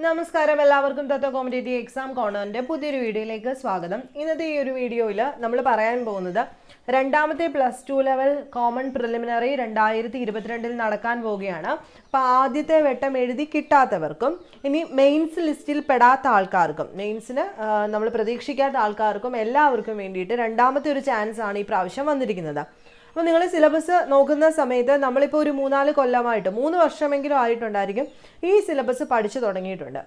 നമസ്കാരം, എല്ലാവർക്കും തത്വ competitive exam കോർണറിന്റെ പുതിയൊരു വീഡിയോയിലേക്ക് സ്വാഗതം. ഇന്നത്തെ ഈ ഒരു വീഡിയോയിൽ നമ്മൾ പറയാൻ പോകുന്നത് രണ്ടാമത്തെ +2 ലെവൽ കോമൺ പ്രിലിമിനറി 2022 നടക്കാൻ പോവുകയാണ്. അപ്പോൾ ആദ്യത്തെ വട്ടം എഴുതി കിട്ടാത്തവർക്കും ഇനി മെയിൻസ് ലിസ്റ്റിൽ പെടാത്ത ആൾക്കാർക്കും മെയിൻസിന് നമ്മൾ പ്രതീക്ഷിക്കാത്ത ആൾക്കാർക്കും എല്ലാവർക്കും വേണ്ടിയിട്ട് രണ്ടാമത്തെ ഒരു ചാൻസ് ആണ് ഈ പ്രാവശ്യം വന്നിരിക്കുന്നത്. അപ്പോൾ നിങ്ങൾ സിലബസ് നോക്കുന്ന സമയത്ത് നമ്മളിപ്പോൾ ഒരു 3-4 കൊല്ലമായിട്ട് 3 വർഷമെങ്കിലും ആയിട്ടുണ്ടായിരിക്കും ഈ സിലബസ് പഠിച്ചു തുടങ്ങിയിട്ടുണ്ട്.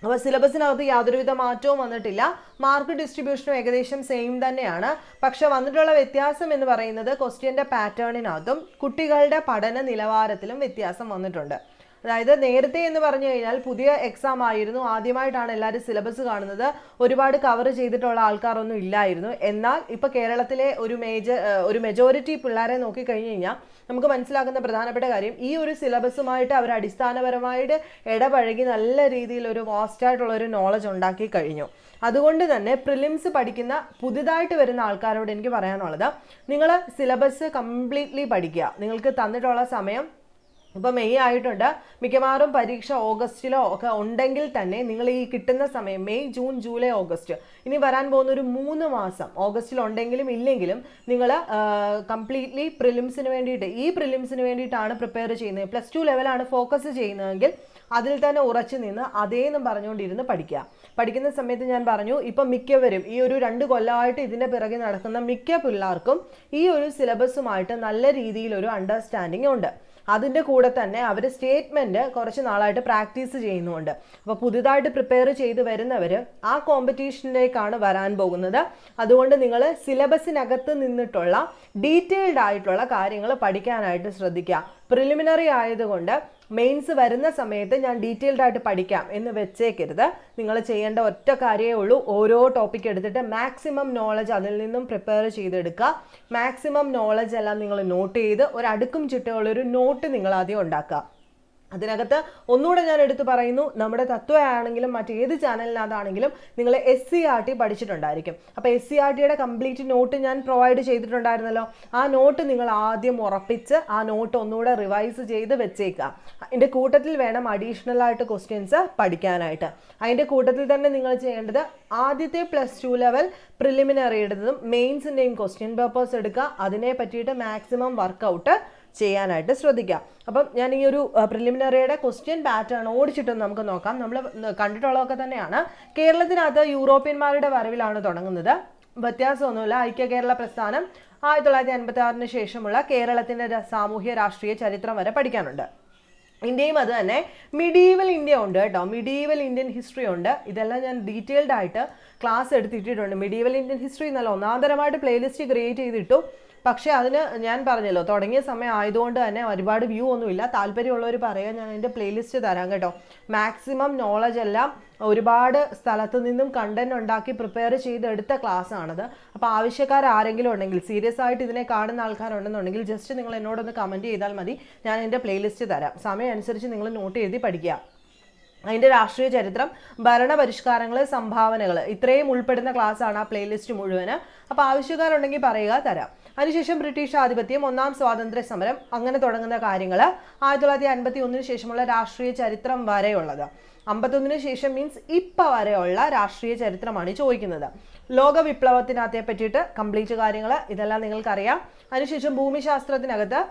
അപ്പോൾ സിലബസിനകത്ത് യാതൊരുവിധ മാറ്റവും വന്നിട്ടില്ല. മാർക്ക് ഡിസ്ട്രിബ്യൂഷനും ഏകദേശം സെയിം തന്നെയാണ്. പക്ഷെ വന്നിട്ടുള്ള വ്യത്യാസം എന്ന് പറയുന്നത് ക്വസ്റ്റ്യൻ്റെ പാറ്റേണിനകത്തും കുട്ടികളുടെ പഠന നിലവാരത്തിലും വ്യത്യാസം വന്നിട്ടുണ്ട്. അതായത് നേരത്തെ എന്ന് പറഞ്ഞു കഴിഞ്ഞാൽ പുതിയ എക്സാം ആയിരുന്നു, ആദ്യമായിട്ടാണ് എല്ലാവരും സിലബസ് കാണുന്നത്, ഒരുപാട് കവർ ചെയ്തിട്ടുള്ള ആൾക്കാരൊന്നും ഇല്ലായിരുന്നു. എന്നാൽ ഇപ്പോൾ കേരളത്തിലെ ഒരു മെജോറിറ്റി പിള്ളേരെ നോക്കിക്കഴിഞ്ഞ് കഴിഞ്ഞാൽ നമുക്ക് മനസ്സിലാക്കുന്ന പ്രധാനപ്പെട്ട കാര്യം ഈ ഒരു സിലബസുമായിട്ട് അവർ അടിസ്ഥാനപരമായിട്ട് ഇടപഴകി നല്ല രീതിയിൽ ഒരു വാസ്റ്റായിട്ടുള്ള ഒരു നോളജ് ഉണ്ടാക്കി കഴിഞ്ഞു. അതുകൊണ്ട് തന്നെ പ്രിലിംസ് പഠിക്കുന്ന പുതുതായിട്ട് വരുന്ന ആൾക്കാരോട് എനിക്ക് പറയാനുള്ളത്, നിങ്ങൾ സിലബസ് കംപ്ലീറ്റ്ലി പഠിക്കുക. നിങ്ങൾക്ക് തന്നിട്ടുള്ള സമയം ഇപ്പോൾ മെയ് ആയിട്ടുണ്ട്, മിക്കവാറും പരീക്ഷ ഓഗസ്റ്റിലോ ഒക്കെ ഉണ്ടെങ്കിൽ തന്നെ നിങ്ങൾ ഈ കിട്ടുന്ന സമയം മെയ്, ജൂൺ, ജൂലൈ, ഓഗസ്റ്റ് ഇനി വരാൻ പോകുന്ന ഒരു 3 മാസം ഓഗസ്റ്റിൽ ഉണ്ടെങ്കിലും ഇല്ലെങ്കിലും നിങ്ങൾ കംപ്ലീറ്റ്ലി പ്രിലിംസിന് വേണ്ടിയിട്ട് ഈ പ്രിലിംസിന് വേണ്ടിയിട്ടാണ് പ്രിപ്പയർ ചെയ്യുന്നത്. +2 ലെവലാണ് ഫോക്കസ് ചെയ്യുന്നതെങ്കിൽ അതിൽ തന്നെ ഉറച്ചു നിന്ന് അതേന്നും പറഞ്ഞുകൊണ്ടിരുന്ന് പഠിക്കുന്ന സമയത്ത് ഞാൻ പറഞ്ഞു, ഇപ്പം മിക്കവരും ഈ ഒരു 2 കൊല്ലമായിട്ട് ഇതിൻ്റെ പിറകെ നടക്കുന്ന മിക്ക പിള്ളേർക്കും ഈ ഒരു സിലബസുമായിട്ട് നല്ല രീതിയിലൊരു അണ്ടർസ്റ്റാൻഡിങ് ഉണ്ട്. അതിൻ്റെ കൂടെ തന്നെ അവർ സ്റ്റേറ്റ്മെൻറ്റ് കുറച്ച് നാളായിട്ട് പ്രാക്ടീസ് ചെയ്യുന്നുണ്ട്. അപ്പോൾ പുതുതായിട്ട് പ്രിപ്പയർ ചെയ്ത് വരുന്നവർ ആ കോമ്പറ്റീഷനിലേക്കാണ് വരാൻ പോകുന്നത്. അതുകൊണ്ട് നിങ്ങൾ സിലബസിനകത്ത് നിന്നിട്ടുള്ള ഡീറ്റെയിൽഡ് ആയിട്ടുള്ള കാര്യങ്ങൾ പഠിക്കാനായിട്ട് ശ്രദ്ധിക്കുക. പ്രിലിമിനറി ആയതുകൊണ്ട് മെയിൻസ് വരുന്ന സമയത്ത് ഞാൻ ഡീറ്റെയിൽഡ് ആയിട്ട് പഠിക്കാം എന്ന് വെച്ചേക്കരുത്. നിങ്ങൾ ചെയ്യേണ്ട ഒറ്റ കാര്യമേ ഉള്ളൂ, ഓരോ ടോപ്പിക് എടുത്തിട്ട് മാക്സിമം നോളജ് അതിൽ നിന്നും പ്രിപ്പയർ ചെയ്തെടുക്കുക. മാക്സിമം നോളജ് എല്ലാം നിങ്ങൾ നോട്ട് ചെയ്ത് ഒരു അടുക്കും ചിട്ടയുള്ളൊരു നോട്ട് നിങ്ങൾ ആദ്യം ഉണ്ടാക്കുക. അതിനകത്ത് ഒന്നുകൂടെ ഞാൻ എടുത്തു പറയുന്നു, നമ്മുടെ തത്വ ആണെങ്കിലും മറ്റേത് ചാനലിനകത്താണെങ്കിലും നിങ്ങൾ SCERT പഠിച്ചിട്ടുണ്ടായിരിക്കും. അപ്പോൾ SCERTയുടെ കംപ്ലീറ്റ് നോട്ട് ഞാൻ പ്രൊവൈഡ് ചെയ്തിട്ടുണ്ടായിരുന്നല്ലോ. ആ നോട്ട് നിങ്ങൾ ആദ്യം ഉറപ്പിച്ച് ആ നോട്ട് ഒന്നുകൂടെ റിവൈസ് ചെയ്ത് വെച്ചേക്കുക. അതിൻ്റെ കൂട്ടത്തിൽ വേണം അഡീഷണൽ ആയിട്ട് ക്വസ്റ്റ്യൻസ് പഠിക്കാനായിട്ട്. അതിൻ്റെ കൂട്ടത്തിൽ തന്നെ നിങ്ങൾ ചെയ്യേണ്ടത് ആദ്യത്തെ +2 ലെവൽ പ്രിലിമിനറിയുടേതും മെയിൻസിൻ്റെയും ക്വസ്റ്റ്യൻ പേപ്പേഴ്സ് എടുക്കുക. അതിനെ പറ്റിയിട്ട് മാക്സിമം വർക്കൗട്ട് ചെയ്യാനായിട്ട് ശ്രദ്ധിക്കാം. അപ്പം ഞാൻ ഈ ഒരു പ്രിലിമിനറിയുടെ ക്വസ്റ്റ്യൻ പാറ്റേൺ ഓടിച്ചിട്ടൊന്ന് നമുക്ക് നോക്കാം. നമ്മൾ കണ്ടിട്ടുള്ളതൊക്കെ തന്നെയാണ്. കേരളത്തിനകത്ത് യൂറോപ്യന്മാരുടെ വരവിലാണ് തുടങ്ങുന്നത്. വ്യത്യാസമൊന്നുമില്ല. ഐക്യ കേരള പ്രസ്ഥാനം 1956 ശേഷമുള്ള കേരളത്തിൻ്റെ സാമൂഹ്യ രാഷ്ട്രീയ ചരിത്രം വരെ പഠിക്കാനുണ്ട്. ഇന്ത്യയും അത് തന്നെ. മിഡീവൽ ഇന്ത്യ ഉണ്ട് കേട്ടോ, മിഡീവൽ ഇന്ത്യൻ ഹിസ്റ്ററി ഉണ്ട്. ഇതെല്ലാം ഞാൻ ഡീറ്റെയിൽഡ് ആയിട്ട് ക്ലാസ് എടുത്തിട്ടിട്ടുണ്ട്. മിഡീവൽ ഇന്ത്യൻ ഹിസ്റ്ററി നല്ല ഒന്നാന്തരമായിട്ട് പ്ലേലിസ്റ്റ് ക്രിയേറ്റ് ചെയ്തിട്ടു. പക്ഷേ അതിന് ഞാൻ പറഞ്ഞല്ലോ, തുടങ്ങിയ സമയം ആയതുകൊണ്ട് തന്നെ ഒരുപാട് വ്യൂ ഒന്നുമില്ല. താല്പര്യമുള്ളവർ പറയുക, ഞാൻ എൻ്റെ പ്ലേലിസ്റ്റ് തരാം കേട്ടോ. മാക്സിമം നോളജ് എല്ലാം ഒരുപാട് സ്ഥലത്തു നിന്നും കണ്ടന്റ് ഉണ്ടാക്കി പ്രിപ്പയർ ചെയ്തെടുത്ത ക്ലാസ് ആണത്. അപ്പോൾ ആവശ്യക്കാർ ആരെങ്കിലും ഉണ്ടെങ്കിൽ, സീരിയസ് ആയിട്ട് ഇതിനെ കാണുന്ന ആൾക്കാരുണ്ടെന്നുണ്ടെങ്കിൽ ജസ്റ്റ് നിങ്ങൾ എന്നോടൊന്ന് കമൻറ്റ് ചെയ്താൽ മതി, ഞാൻ എൻ്റെ പ്ലേലിസ്റ്റ് തരാം. സമയം അനുസരിച്ച് നിങ്ങൾ നോട്ട് എഴുതി പഠിക്കുക. അതിൻ്റെ രാഷ്ട്രീയ ചരിത്രം, ഭരണപരിഷ്കാരങ്ങൾ, സംഭാവനകൾ ഇത്രയും ഉൾപ്പെടുന്ന ക്ലാസ്സാണ് ആ പ്ലേലിസ്റ്റ് മുഴുവന്. അപ്പോൾ ആവശ്യക്കാരുണ്ടെങ്കിൽ പറയുക, തരാം. അതിനുശേഷം ബ്രിട്ടീഷ് ആധിപത്യം, 1ാം സ്വാതന്ത്ര്യ സമരം, അങ്ങനെ തുടങ്ങുന്ന കാര്യങ്ങൾ, 1951 ശേഷമുള്ള രാഷ്ട്രീയ ചരിത്രം വരെയുള്ളത്. 51 ശേഷം മീൻസ് ഇപ്പം വരെയുള്ള രാഷ്ട്രീയ ചരിത്രമാണ് ചോദിക്കുന്നത്. ലോക വിപ്ലവത്തിനകത്തെ പറ്റിയിട്ട് കംപ്ലീറ്റ് കാര്യങ്ങൾ ഇതെല്ലാം നിങ്ങൾക്കറിയാം. അതിനുശേഷം ഭൂമിശാസ്ത്രത്തിനകത്ത്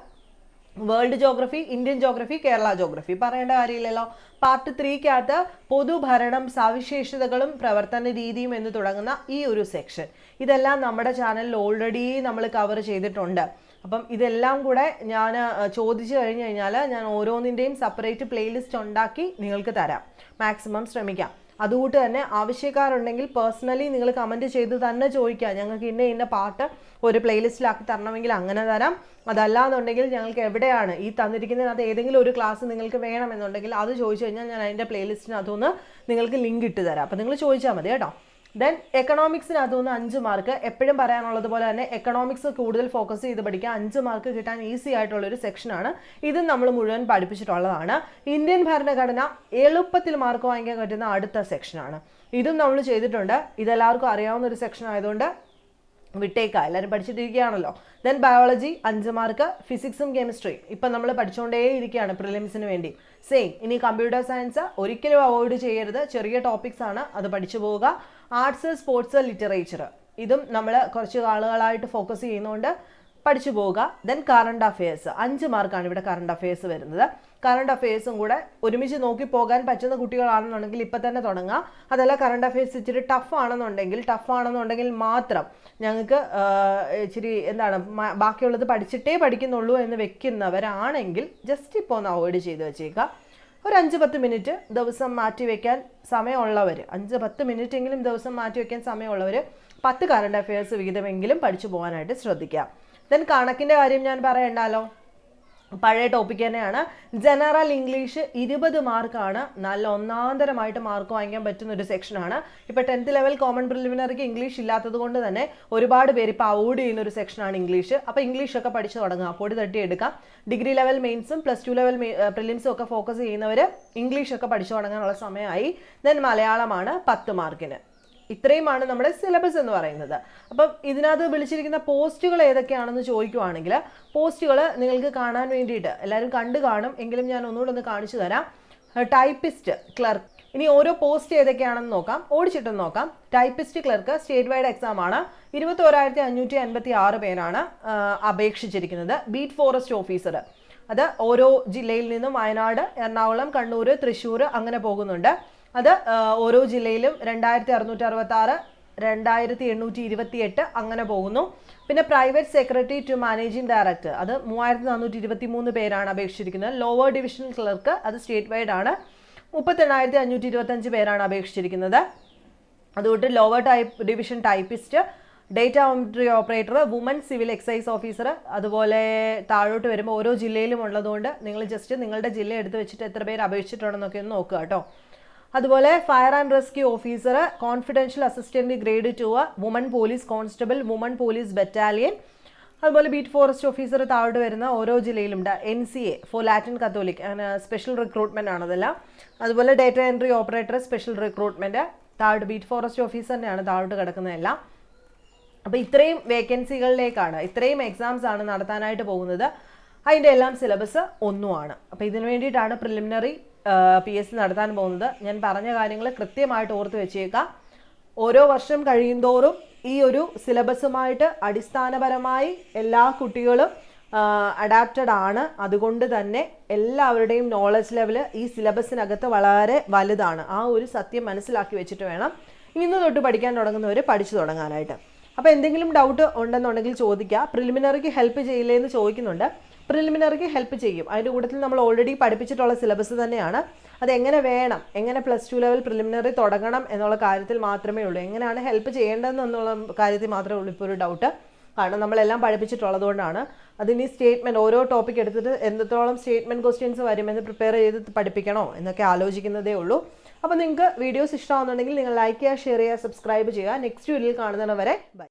world geography, Indian geography, Kerala geography പറയേണ്ട കാര്യമില്ലല്ലോ. പാർട്ട് 3-കകത്ത് പൊതുഭരണം, സവിശേഷതകളും പ്രവർത്തന രീതിയും എന്ന് തുടങ്ങുന്ന ഈ ഒരു സെക്ഷൻ, ഇതെല്ലാം നമ്മുടെ ചാനലിൽ ഓൾറെഡി നമ്മൾ കവർ ചെയ്തിട്ടുണ്ട്. അപ്പം ഇതെല്ലാം കൂടെ ഞാൻ ചോദിച്ചു കഴിഞ്ഞ് കഴിഞ്ഞാൽ ഞാൻ ഓരോന്നിൻ്റെയും സെപ്പറേറ്റ് പ്ലേലിസ്റ്റ് ഉണ്ടാക്കി നിങ്ങൾക്ക് തരാം. മാക്സിമം ശ്രമിക്കാം. അതുകൊണ്ട് തന്നെ ആവശ്യക്കാരുണ്ടെങ്കിൽ പേഴ്സണലി നിങ്ങൾ കമൻറ്റ് ചെയ്ത് തന്നെ ചോദിക്കുക, ഞങ്ങൾക്ക് ഇന്ന പാട്ട് ഒരു പ്ലേലിസ്റ്റിലാക്കി തരണമെങ്കിൽ അങ്ങനെ തരാം. അതല്ലാന്നുണ്ടെങ്കിൽ ഞങ്ങൾക്ക് എവിടെയാണ് ഈ തന്നിരിക്കുന്നതിനകത്ത് ഏതെങ്കിലും ഒരു ക്ലാസ് നിങ്ങൾക്ക് വേണമെന്നുണ്ടെങ്കിൽ അത് ചോദിച്ചു കഴിഞ്ഞാൽ ഞാൻ അതിൻ്റെ പ്ലേലിസ്റ്റിനകത്തുനിന്ന് നിങ്ങൾക്ക് ലിങ്ക് ഇട്ട് തരാം. അപ്പോൾ നിങ്ങൾ ചോദിച്ചാൽ മതി കേട്ടോ. ദെൻ എക്കണോമിക്സിനകത്തുനിന്ന് 5 മാർക്ക്, എപ്പോഴും പറയാനുള്ളത് പോലെ തന്നെ എക്കണോമിക്സ് കൂടുതൽ ഫോക്കസ് ചെയ്ത് പഠിക്കുക. 5 മാർക്ക് കിട്ടാൻ ഈസി ആയിട്ടുള്ളൊരു സെക്ഷനാണ്. ഇത് നമ്മൾ മുഴുവൻ പഠിപ്പിച്ചിട്ടുള്ളതാണ്. ഇന്ത്യൻ ഭരണഘടന എളുപ്പത്തിൽ മാർക്ക് വാങ്ങിക്കാൻ പറ്റുന്ന അടുത്ത സെക്ഷനാണ്. ഇതും നമ്മൾ ചെയ്തിട്ടുണ്ട്. ഇതെല്ലാവർക്കും അറിയാവുന്ന ഒരു സെക്ഷൻ ആയതുകൊണ്ട് വിട്ടേക്കുക, എല്ലാവരും പഠിച്ചിട്ടിരിക്കുകയാണല്ലോ. ദെൻ ബയോളജി 5 മാർക്ക്, ഫിസിക്സും കെമിസ്ട്രിയും ഇപ്പം നമ്മൾ പഠിച്ചുകൊണ്ടേ ഇരിക്കുകയാണ് പ്രിലിംസിന് വേണ്ടി. സെയിം. ഇനി കമ്പ്യൂട്ടർ സയൻസ് ഒരിക്കലും അവോയ്ഡ് ചെയ്യരുത്, ചെറിയ ടോപ്പിക്സ് ആണ്, അത് പഠിച്ചു പോവുക. ആർട്സ്, സ്പോർട്സ്, ലിറ്ററേച്ചർ ഇതും നമ്മൾ കുറച്ച് ആളുകളായിട്ട് ഫോക്കസ് ചെയ്യുന്നതുകൊണ്ട് പഠിച്ചു പോവുക. ദെൻ കറണ്ട് അഫയേഴ്സ് 5 മാർക്കാണ് ഇവിടെ കറണ്ട് അഫയേഴ്സ് വരുന്നത്. കറണ്ട് അഫയേഴ്സും കൂടെ ഒരുമിച്ച് നോക്കി പോകാൻ പറ്റുന്ന കുട്ടികളാണെന്നുണ്ടെങ്കിൽ ഇപ്പം തന്നെ തുടങ്ങുക. അതല്ല കറണ്ട് അഫയേഴ്സ് ഇച്ചിരി ടഫ് ആണെന്നുണ്ടെങ്കിൽ മാത്രം ഞങ്ങൾക്ക് ഇച്ചിരി എന്താണ് ബാക്കിയുള്ളത് പഠിക്കുന്നുള്ളൂ എന്ന് വെക്കുന്നവരാണെങ്കിൽ ജസ്റ്റ് ഇപ്പോൾ ഒന്ന് അവോയ്ഡ് ചെയ്ത് വെച്ചേക്കുക. ഒരു 5-10 മിനിറ്റ് ദിവസം മാറ്റി വയ്ക്കാൻ സമയമുള്ളവർ, 5-10 മിനിറ്റ് എങ്കിലും ദിവസം മാറ്റി വയ്ക്കാൻ സമയമുള്ളവർ 10 കറണ്ട് അഫയേഴ്സ് വീതമെങ്കിലും പഠിച്ചു പോകാനായിട്ട് ശ്രദ്ധിക്കാം. ദെൻ കണക്കിൻ്റെ കാര്യം ഞാൻ പറയണ്ടല്ലോ, പഴയ ടോപ്പിക് തന്നെയാണ്. ജനറൽ ഇംഗ്ലീഷ് 20 മാർക്കാണ്, നല്ല ഒന്നാന്തരമായിട്ട് മാർക്ക് വാങ്ങിക്കാൻ പറ്റുന്ന ഒരു സെക്ഷനാണ്. ഇപ്പോൾ 10th ലെവൽ കോമൺ പ്രിലിമിനറിക്ക് ഇംഗ്ലീഷ് ഇല്ലാത്തത് കൊണ്ട് തന്നെ ഒരുപാട് പേര് ഇപ്പോൾ അവോയ്ഡ് ചെയ്യുന്ന ഒരു സെക്ഷനാണ് ഇംഗ്ലീഷ്. അപ്പോൾ ഇംഗ്ലീഷൊക്കെ പഠിച്ചു തുടങ്ങുക, പൊടി തട്ടിയെടുക്കാം. ഡിഗ്രി ലെവൽ മെയിൻസും +2 ലെവൽ പ്രിലിംസും ഒക്കെ ഫോക്കസ് ചെയ്യുന്നവർ ഇംഗ്ലീഷൊക്കെ പഠിച്ചു തുടങ്ങാനുള്ള സമയമായി. ദെൻ മലയാളമാണ് 10 മാർക്കിന്. ഇത്രയുമാണ് നമ്മുടെ സിലബസ് എന്ന് പറയുന്നത്. അപ്പം ഇതിനകത്ത് വിളിച്ചിരിക്കുന്ന പോസ്റ്റുകൾ ഏതൊക്കെയാണെന്ന് ചോദിക്കുവാണെങ്കിൽ പോസ്റ്റുകൾ നിങ്ങൾക്ക് കാണാൻ വേണ്ടിയിട്ട് എല്ലാവരും കണ്ടു കാണും, എങ്കിലും ഞാൻ ഒന്നുകൂടെ ഒന്ന് കാണിച്ചു തരാം. Typist, clerk. ഇനി ഓരോ പോസ്റ്റ് ഏതൊക്കെയാണെന്ന് നോക്കാം, ഓടിച്ചിട്ടൊന്ന് നോക്കാം. Typist clerk state wide exam ആണ്. 21,556 പേരാണ് അപേക്ഷിച്ചിരിക്കുന്നത്. ബീറ്റ് ഫോറസ്റ്റ് ഓഫീസർ, അത് ഓരോ ജില്ലയിൽ നിന്നും വയനാട്, എറണാകുളം, കണ്ണൂർ, തൃശ്ശൂർ അങ്ങനെ പോകുന്നുണ്ട്. അത് ഓരോ ജില്ലയിലും 2,666, 2,828 അങ്ങനെ പോകുന്നു. പിന്നെ private secretary to managing director, അത് 3,423 പേരാണ് അപേക്ഷിച്ചിരിക്കുന്നത്. ലോവർ ഡിവിഷൻ ക്ലർക്ക്, അത് സ്റ്റേറ്റ് വൈഡ് ആണ്. 38,525 പേരാണ് അപേക്ഷിച്ചിരിക്കുന്നത്. അതുകൊണ്ട് lower division typist, data entry operator, woman civil excise officer, അതുപോലെ താഴോട്ട് വരുമ്പോൾ ഓരോ ജില്ലയിലും ഉള്ളതുകൊണ്ട് നിങ്ങൾ ജസ്റ്റ് നിങ്ങളുടെ ജില്ല എടുത്ത് വെച്ചിട്ട് എത്ര പേര് അപേക്ഷിച്ചിട്ടുണ്ടെന്നൊക്കെ ഒന്ന് നോക്കുക കേട്ടോ. അതുപോലെ fire and rescue officer, confidential assistant grade 2, woman police constable, woman police battalion. അതുപോലെ ബീറ്റ് ഫോറസ്റ്റ് ഓഫീസർ താഴോട്ട് വരുന്ന ഓരോ ജില്ലയിലും NCA for Latin Catholic, special recruitment ആണതെല്ലാം. അതുപോലെ data entry operator special recruitment താഴോട്ട് ബീറ്റ് ഫോറസ്റ്റ് ഓഫീസറിൻ്റെയാണ് താഴോട്ട് കിടക്കുന്നതെല്ലാം. അപ്പോൾ ഇത്രയും വേക്കൻസികളിലേക്കാണ്, ഇത്രയും എക്സാംസ് ആണ് നടത്താനായിട്ട് പോകുന്നത്. അതിൻ്റെ എല്ലാം സിലബസ് ഒന്നുമാണ്. അപ്പോൾ ഇതിനു വേണ്ടിയിട്ടാണ് പ്രിലിമിനറി PSC നടത്താൻ പോകുന്നത്. ഞാൻ പറഞ്ഞ കാര്യങ്ങൾ കൃത്യമായിട്ട് ഓർത്ത് വെച്ചേക്കാം. ഓരോ വർഷം കഴിയുന്തോറും ഈ ഒരു സിലബസുമായിട്ട് അടിസ്ഥാനപരമായി എല്ലാ കുട്ടികളും അഡാപ്റ്റഡ് ആണ്. അതുകൊണ്ട് തന്നെ എല്ലാവരുടെയും നോളജ് ലെവൽ ഈ സിലബസിനകത്ത് വളരെ വലുതാണ്. ആ ഒരു സത്യം മനസ്സിലാക്കി വെച്ചിട്ട് വേണം ഇന്ന് തൊട്ട് പഠിക്കാൻ തുടങ്ങുന്നവർ പഠിച്ചു തുടങ്ങാനായിട്ട്. അപ്പോൾ എന്തെങ്കിലും ഡൗട്ട് ഉണ്ടെന്നുണ്ടെങ്കിൽ ചോദിക്കുക. പ്രിലിമിനറിക്ക് ഹെൽപ്പ് ചെയ്യില്ലേ എന്ന് ചോദിക്കുന്നുണ്ട്. പ്രിലിമിനറിക്ക് ഹെൽപ്പ് ചെയ്യും. അതിൻ്റെ കൂട്ടത്തിൽ നമ്മൾ ഓൾറെഡി പഠിപ്പിച്ചിട്ടുള്ള സിലബസ് തന്നെയാണ്. അതെങ്ങനെ വേണം, എങ്ങനെ +2 ലെവൽ പ്രിലിമിനറി തുടങ്ങണം എന്നുള്ള കാര്യത്തിൽ മാത്രമേ ഉള്ളൂ. എങ്ങനെയാണ് ഹെൽപ്പ് ചെയ്യേണ്ടതെന്നുള്ള കാര്യത്തിൽ മാത്രമേ ഉള്ളൂ ഇപ്പോൾ ഒരു ഡൗട്ട്. കാരണം നമ്മളെല്ലാം പഠിപ്പിച്ചിട്ടുള്ളത് കൊണ്ടാണ്. അതിന് സ്റ്റേറ്റ്മെൻറ്റ് ഓരോ ടോപ്പിക് എടുത്തിട്ട് എത്രത്തോളം സ്റ്റേറ്റ്മെൻറ്റ് ക്വസ്റ്റ്യൻസ് വരുമെന്ന് പ്രിപ്പയർ ചെയ്ത് പഠിപ്പിക്കണോ എന്നൊക്കെ ആലോചിക്കുന്നതേ ഉള്ളൂ. അപ്പോൾ നിങ്ങൾക്ക് വീഡിയോസ് ഇഷ്ടമാകുന്നുണ്ടെങ്കിൽ നിങ്ങൾ ലൈക്ക് ചെയ്യുക, ഷെയർ ചെയ്യുക, സബ്സ്ക്രൈബ് ചെയ്യുക. നെക്സ്റ്റ് വീഡിയോയിൽ കാണുന്നവരെ ബൈ.